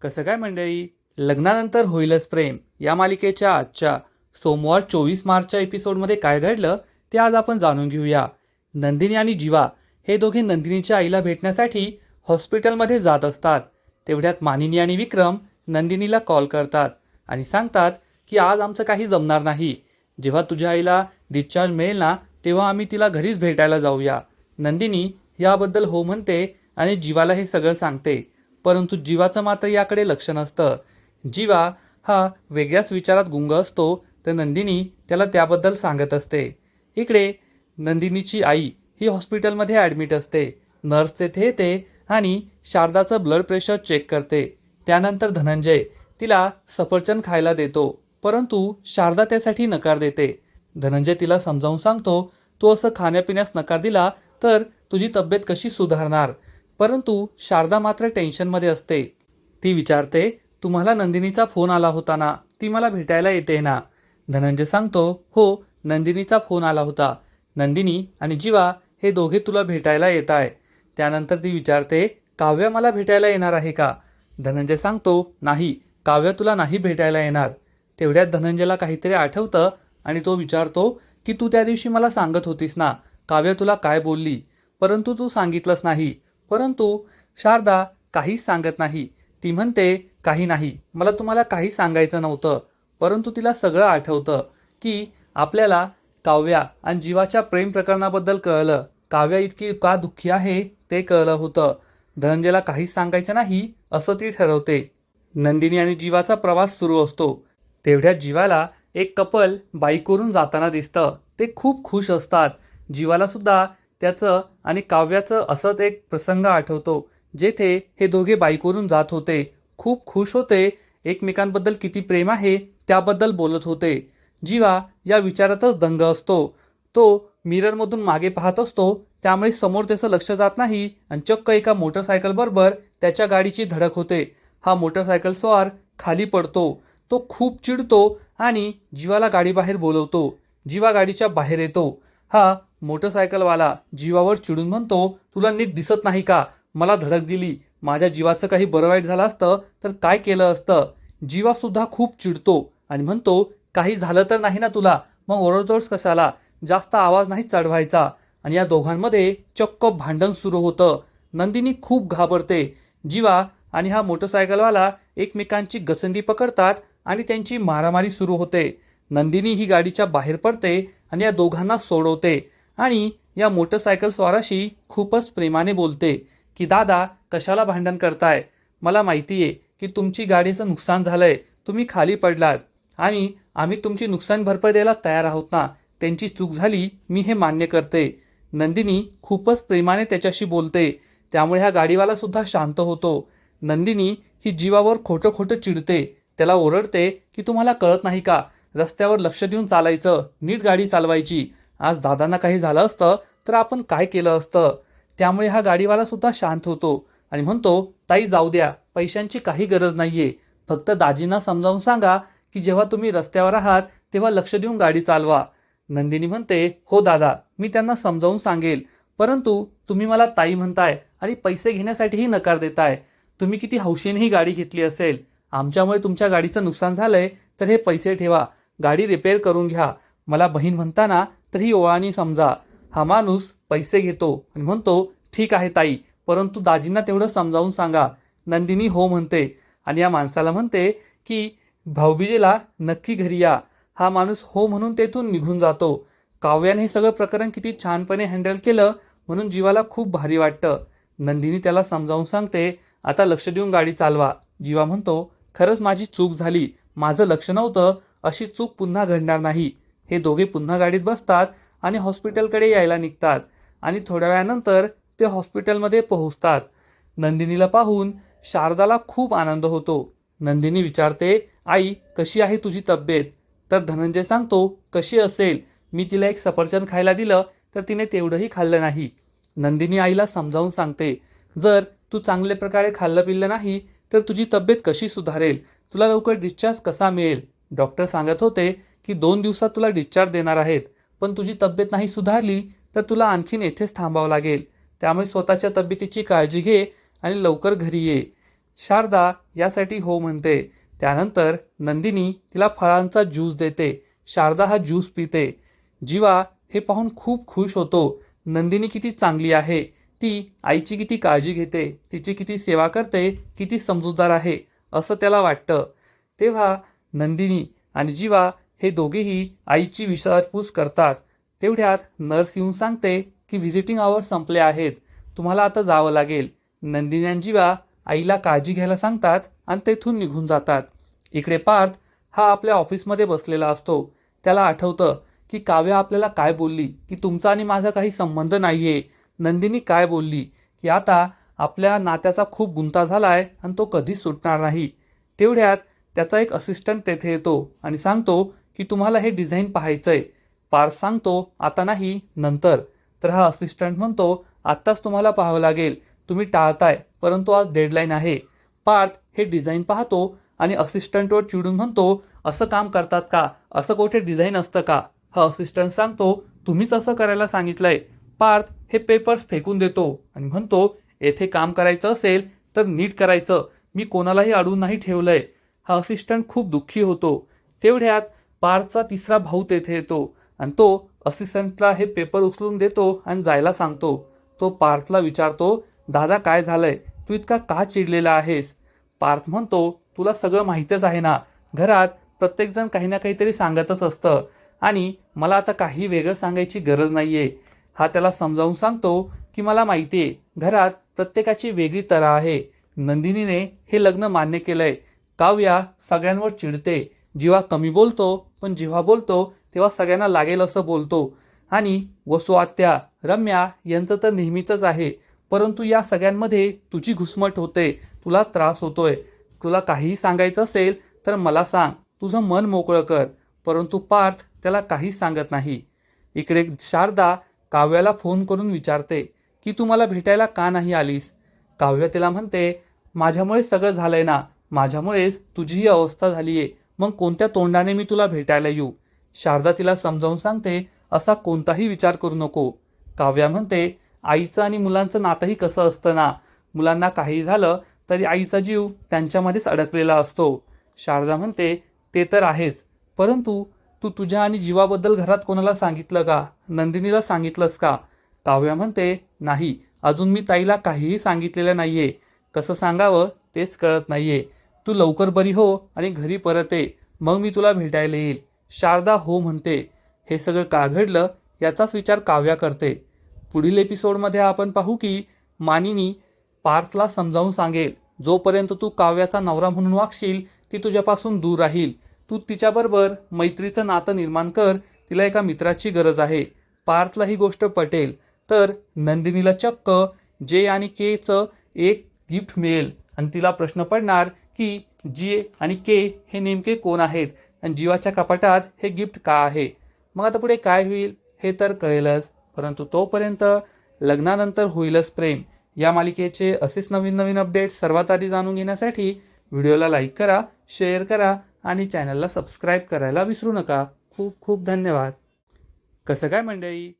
कसं काय मंडळी, लग्नानंतर होईलच प्रेम या मालिकेच्या आजच्या सोमवार 24 मार्चच्या एपिसोडमध्ये काय घडलं ते आज आपण जाणून घेऊया. नंदिनी आणि जीवा हे दोघे नंदिनीच्या आईला भेटण्यासाठी हॉस्पिटलमध्ये जात असतात. तेवढ्यात मानिनी आणि विक्रम नंदिनीला कॉल करतात आणि सांगतात की आज आमचं काही जमणार नाही. जेव्हा तुझ्या आईला डिस्चार्ज मिळेल ना तेव्हा आम्ही तिला घरीच भेटायला जाऊया. नंदिनी याबद्दल हो म्हणते आणि जीवाला हे सगळं सांगते. परंतु जीवाचं मात्र याकडे लक्ष नसतं. जीवा हा वेगळ्याच विचारात गुंग असतो तर नंदिनी त्याला त्याबद्दल सांगत असते. इकडे नंदिनीची आई ही हॉस्पिटलमध्ये ॲडमिट असते. नर्स तेथे येते आणि शारदाचं ब्लड प्रेशर चेक करते. त्यानंतर धनंजय तिला सफरचंद खायला देतो, परंतु शारदा त्यासाठी नकार देते. धनंजय तिला समजावून सांगतो, तू असं खाण्यापिण्यास नकार दिला तर तुझी तब्येत कशी सुधारणार. परंतु शारदा मात्र टेन्शनमध्ये असते. ती विचारते, तुम्हाला नंदिनीचा फोन आला होता ना, ती मला भेटायला येते ना. धनंजय सांगतो, हो नंदिनीचा फोन आला होता. नंदिनी आणि जीवा हे दोघे तुला भेटायला येत आहे. त्यानंतर ती विचारते, काव्या मला भेटायला येणार आहे का. धनंजय सांगतो, नाही काव्या तुला नाही भेटायला येणार. तेवढ्यात धनंजयला काहीतरी आठवतं आणि तो विचारतो की तू त्या दिवशी मला सांगत होतीस ना काव्या तुला काय बोलली, परंतु तू सांगितलंच नाही. परंतु शारदा काहीच सांगत नाही. ती म्हणते, काही नाही, मला तुम्हाला काही सांगायचं नव्हतं. परंतु तिला सगळं आठवतं की आपल्याला काव्या आणि जीवाच्या प्रेम प्रकरणाबद्दल कळलं. काव्या इतकी का दुःखी आहे ते कळलं होतं. धनंजयला काहीच सांगायचं नाही असं ती ठरवते. नंदिनी आणि जीवाचा प्रवास सुरू असतो. तेवढ्यात जीवाला एक कपल बाईकवरून जाताना दिसतं. ते खूप खुश असतात. जीवाला सुद्धा त्याचं आणि काव्याचं असंच एक प्रसंग आठवतो, जेथे हे दोघे बाईकवरून जात होते. खूप खुश होते. एकमेकांबद्दल किती प्रेम आहे त्याबद्दल बोलत होते. जीवा या विचारातच दंग असतो. तो मिररमधून मागे पाहत असतो, त्यामुळे समोर त्याचं लक्ष जात नाही आणि चक्क एका मोटरसायकलबरोबर त्याच्या गाडीची धडक होते. हा मोटरसायकल स्वार खाली पडतो. तो खूप चिडतो आणि जीवाला गाडीबाहेर बोलवतो. जीवा गाडीच्या बाहेर येतो. हा मोटरसायकलवाला जीवावर चिडून म्हणतो, तुला नीट दिसत नाही का, मला धडक दिली, माझ्या जीवाचं काही बरं वाईट झालं असतं तर काय केलं असतं. जीवा सुद्धा खूप चिडतो आणि म्हणतो, काही झालं तर नाही ना तुला, मग ओरडतोस कशाला, जास्त आवाज नाही चढवायचा. आणि या दोघांमध्ये चक्क भांडण सुरू होतं. नंदिनी खूप घाबरते. जीवा आणि हा मोटरसायकलवाला एकमेकांची गसंडी पकडतात आणि त्यांची मारामारी सुरू होते. नंदिनी ही गाडीच्या बाहेर पडते आणि या दोघांना सोडवते आणि या मोटरसायकल स्वाराशी खूपच प्रेमाने बोलते की दादा कशाला भांडण करताय, मला माहिती आहे की तुमची गाडीचं नुकसान झालंय, तुम्ही खाली पडलात आणि आम्ही तुमची नुकसान भरपाई द्यायला तयार आहोत ना, त्यांची चूक झाली मी हे मान्य करते. नंदिनी खूपच प्रेमाने त्याच्याशी बोलते, त्यामुळे हा गाडीवाला सुद्धा शांत होतो. नंदिनी ही जीवावर खोटं खोटं चिडते. त्याला ओरडते की तुम्हाला कळत नाही का, रस्त्यावर लक्ष देऊन चालायचं, नीट गाडी चालवायची, आज दादांना काही झालं असतं तर आपण काय केलं असतं. त्यामुळे हा गाडीवाला सुद्धा शांत होतो आणि म्हणतो, ताई जाऊ द्या, पैशांची काही गरज नाहीये, फक्त दाजींना समजावून सांगा की जेव्हा तुम्ही रस्त्यावर आहात तेव्हा लक्ष देऊन गाडी चालवा. नंदिनी म्हणते, हो दादा, मी त्यांना समजावून सांगेल, परंतु तुम्ही मला ताई म्हणताय आणि पैसे घेण्यासाठीही नकार देताय. तुम्ही किती हौशीने ही गाडी घेतली असेल, आमच्यामुळे तुमच्या गाडीचं नुकसान झालंय तर हे पैसे ठेवा, गाडी रिपेअर करून घ्या. मला बहीण म्हणताना तर ही ओळानी समजा. हा माणूस पैसे घेतो आणि म्हणतो, ठीक आहे ताई, परंतु दाजींना तेवढं समजावून सांगा. नंदिनी हो म्हणते आणि या माणसाला म्हणते की भाऊबीजेला नक्की घरी या. हा माणूस हो म्हणून तेथून निघून जातो. काव्याने हे सगळं प्रकरण किती छानपणे हँडल केलं म्हणून जीवाला खूप भारी वाटतं. नंदिनी त्याला समजावून सांगते, आता लक्ष देऊन गाडी चालवा. जीवा म्हणतो, खरंच माझी चूक झाली, माझं लक्ष नव्हतं, अशी चूक पुन्हा घडणार नाही. हे दोघे पुन्हा गाडीत बसतात आणि हॉस्पिटलकडे यायला निघतात आणि थोड्या वेळानंतर ते हॉस्पिटलमध्ये पोहोचतात. नंदिनीला पाहून शारदाला खूप आनंद होतो. नंदिनी विचारते, आई कशी आहे तुझी तब्येत. तर धनंजय सांगतो, कशी असेल, मी तिला एक सफरचंद खायला दिलं तर तिने तेवढंही खाल्लं नाही. नंदिनी आईला समजावून सांगते, जर तू चांगल्या प्रकारे खाल्लं पिल्लं नाही तर तुझी तब्येत कशी सुधारेल, तुला लवकर डिस्चार्ज कसा मिळेल. डॉक्टर सांगत होते की 2 दिवसात तुला डिस्चार्ज देणार आहेत, पण तुझी तब्येत नाही सुधारली तर तुला आणखीन येथेच थांबावं लागेल. त्यामुळे स्वतःच्या तब्येतीची काळजी घे आणि लवकर घरी ये. शारदा यासाठी हो म्हणते. त्यानंतर नंदिनी तिला फळांचा ज्यूस देते. शारदा हा ज्यूस पिते. जीवा हे पाहून खूप खुश होतो. नंदिनी किती चांगली आहे, ती आईची किती काळजी घेते, तिची किती सेवा करते, किती समजूतदार आहे असं त्याला वाटतं. तेव्हा नंदिनी आणि जीवा हे दोघेही आईची विचारपूस करतात. तेवढ्यात नर्स येऊन सांगते की व्हिजिटिंग आवर संपले आहेत, तुम्हाला आता जावं लागेल. नंदिनी आणि जीवा आईला काळजी घ्यायला सांगतात आणि तेथून निघून जातात. इकडे पार्थ हा आपल्या ऑफिसमध्ये बसलेला असतो. त्याला आठवतं की काव्या आपल्याला काय बोलली की तुमचा आणि माझा काही संबंध नाहीये. नंदिनी काय बोलली की आता आपल्या नात्याचा खूप गुंता झालाय आणि तो कधीच सुटणार नाही. तेवढ्यात त्याचा एक असिस्टंट तेथे येतो आणि सांगतो की तुम्हाला हे डिझाईन पाहायचंय. पार्थ सांगतो आता नाही, नंतर. तर हा असिस्टंट म्हणतो आत्ताच तुम्हाला पाहावं लागेल, तुम्ही टाळताय, परंतु आज डेडलाईन आहे. पार्थ हे डिझाईन पाहतो आणि असिस्टंटवर चिडून म्हणतो असं काम करतात का, असं कुठे डिझाईन असतं का. हा असिस्टंट सांगतो तुम्हीच असं करायला सांगितलंय. पार्थ हे पेपर्स फेकून देतो आणि म्हणतो येथे काम करायचं असेल तर नीट करायचं, मी कोणालाही अडवून नाही ठेवलंय. हा असिस्टंट खूप दुःखी होतो. तेवढ्यात पार्थचा तिसरा भाऊ तेथे येतो आणि तो असिस्टंटला हे पेपर उचलून देतो आणि जायला सांगतो. तो पार्थला विचारतो दादा काय झालंय, तू इतका का चिडलेला आहेस. पार्थ म्हणतो तुला सगळं माहीतच आहे ना, घरात प्रत्येकजण काही ना काहीतरी सांगतच असतं आणि मला आता काही वेगळं सांगायची गरज नाहीये. हा त्याला समजावून सांगतो की मला माहिती आहे घरात प्रत्येकाची वेगळी तऱ्हा आहे. नंदिनीने हे लग्न मान्य केलंय. काव्या सगळ्यांवर चिडते. जेव्हा कमी बोलतो पण जेव्हा बोलतो तेव्हा सगळ्यांना लागेल असं बोलतो. आणि वसू आत्या रम्या यांचं तर नेहमीच आहे, परंतु या सगळ्यांमध्ये तुझी घुसमट होते, तुला त्रास होतोय. तुला काहीही सांगायचं असेल तर मला सांग, तुझं मन मोकळं कर. परंतु पार्थ त्याला काहीच सांगत नाही. इकडे शारदा काव्याला फोन करून विचारते की तू मला भेटायला का नाही आलीस. काव्य तिला म्हणते माझ्यामुळेच सगळं झालंय ना, माझ्यामुळेच तुझी ही अवस्था झालीये, मग कोणत्या तोंडाने मी तुला भेटायला येऊ. शारदा तिला समजावून सांगते असा कोणताही विचार करू नको. काव्या म्हणते आईचं आणि मुलांचं नातंही कसं असतं ना, मुलांना काही झालं तरी आईचा जीव त्यांच्यामध्येच अडकलेला असतो. शारदा म्हणते ते तर आहेच, परंतु तू तुझ्या आणि जीवाबद्दल घरात कोणाला सांगितलं का, नंदिनीला सांगितलंस का. काव्या म्हणते नाही, अजून मी ताईला काहीही सांगितलेलं नाहीये, कसं सांगावं तेच कळत नाहीये. तू लवकर बरी हो आणि घरी परत ये, मग मी तुला भेटायला येईल. शारदा हो म्हणते. हे सगळं का घडलं याचाच विचार काव्या करते. पुढील एपिसोडमध्ये आपण पाहू की मानिनी पार्थला समजावून सांगेल जोपर्यंत तू काव्याचा नवरा म्हणून वागशील ती तुझ्यापासून दूर राहील. तू तिच्याबरोबर मैत्रीचं नातं निर्माण कर, तिला एका मित्राची गरज आहे. पार्थला ही गोष्ट पटेल तर नंदिनीला चक्क जे आणि केचं एक गिफ्ट मिळेल आणि तिला प्रश्न पडणार की जे आणि के हे नेमके कोण आहेत आणि जीवाच्या कपाटात हे गिफ्ट का आहे. मग आता पुढे काय होईल हे तर कळेलच, परंतु तोपर्यंत लग्नानंतर होईलच प्रेम या मालिकेचे असेच नवीन नवीन अपडेट्स सर्वात आधी जाणून घेण्यासाठी व्हिडिओला लाईक करा, शेअर करा आणि चॅनलला सबस्क्राईब करायला विसरू नका. खूप खूप धन्यवाद. कसं काय मंडळी,